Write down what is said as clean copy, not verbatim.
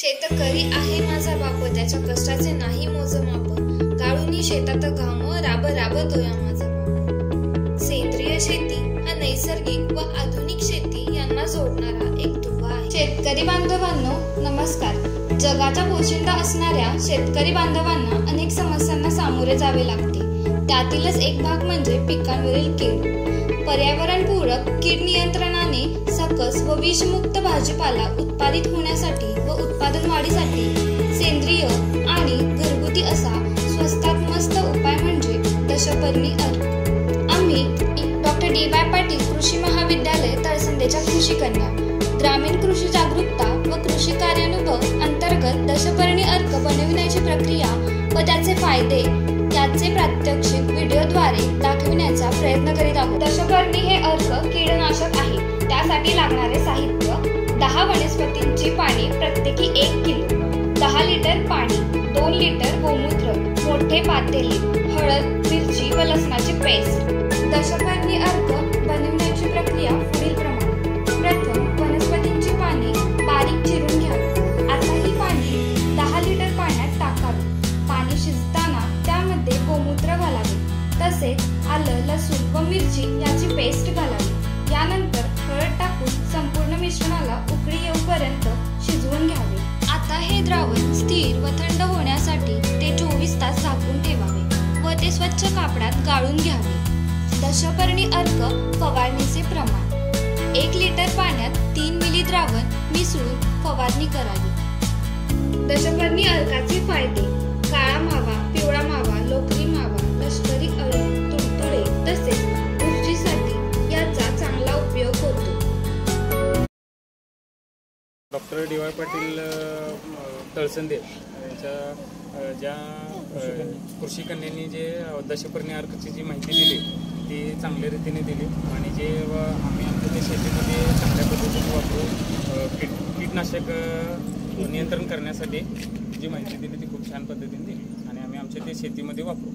शेतकरी आहे माझा बाप, त्याच्या कष्टाचे नाही मोजमाप. गाळूनी शेतात घाम, राब राबतोया माझा बाप. सेंद्रिय शेती हा नैसर्गिक व आधुनिक शेती यांना जोडणारा एक दुवा आहे. शेतकरी बांधवांनो नमस्कार. जगाचा पोशिंदा असणाऱ्या शेतकरी बांधवांना अनेक समस्यांना सामोरे जावे लागते. त्यातीलच एक भाग म्हणजे पिकांवरील कीड. पर्यावरणपूरक कीड नियंत्रणाने सकस व विषमुक्त भाजीपाला उत्पादित होण्यासाठी व उत्पादन वाढीसाठी सेंद्रिय आणि घरगुती असा स्वस्तात मस्त उपाय म्हणजे दशपर्णी अर्क. आम्ही डॉक्टर डी.वाय. पाटील कृषी महाविद्यालय तळसंदेच्या कृषी कन्या ग्रामीण कृषी जागरूकता व कृषी कार्यानुभव अंतर्गत दशपर्णी अर्क बनविण्याची प्रक्रिया व त्याचे फायदे याचे प्रात्यक्षिक व्हिडिओद्वारे दाखविण्याचा प्रयत्न करीत आहोत. दशपर्णी हे अर्क कीडनाशक आहे. त्यासाठी लागणारे साहित्य: 10 वनस्पतींची पाने प्रत्येकी 1 किलो, 10 लिटर पाणी, 2 लिटर गोमूत्र, मोठे पातेले, हळद, मिरची व लसणाची पेस्ट. दशपर्णी अर्क बनविण्याची प्रक्रिया पुढील प्रमाणे. प्रथम वनस्पतींची पाने बारीक चिरून घ्यावी. आता ही पाने 10 लिटर पाण्यात टाकावी. पाणी शिजताना त्यामध्ये गोमूत्र घालावे. तसेच आलं, लसूण व मिरची याची पेस्ट घालावी. यानंतर हळद टाकून संपूर्ण मिश्रणाला उकळी येऊपर्यंत शिजवून घ्यावे. आता हे द्रावण स्थिर व थंड होण्यासाठी ते 24 तास झाकून ठेवावे व ते स्वच्छ कापडात गाळून घ्यावे. दशपर्णी अर्क फवारणीचे प्रमाण: 1 लिटर पाण्यात 3 मिली द्रावण मिसळून फवारणी करावी. दशपर्णी अर्काचे फायदे: काळा मावा, पिवळा मावा, लोकरी मावा, लष्करी अळी, तुडतुडे तसेच बुरशीसाठी याचा चांगला उपयोग होतो. Doctor DY. पाटील तळसंदे यांच्या ज्या कृषी कन्यांनी जे दशपर्णी अर्कची जी माहिती दिली ती चांगल्या रीतीने दिली आणि जे आम्ही आमच्या ते शेतीमध्ये चांगल्या पद्धतीने वापरू कीटनाशक नियंत्रण करण्यासाठी जी माहिती दिली ती खूप छान पद्धतीने दिली आणि आम्ही आमच्या ते शेतीमध्ये वापरू.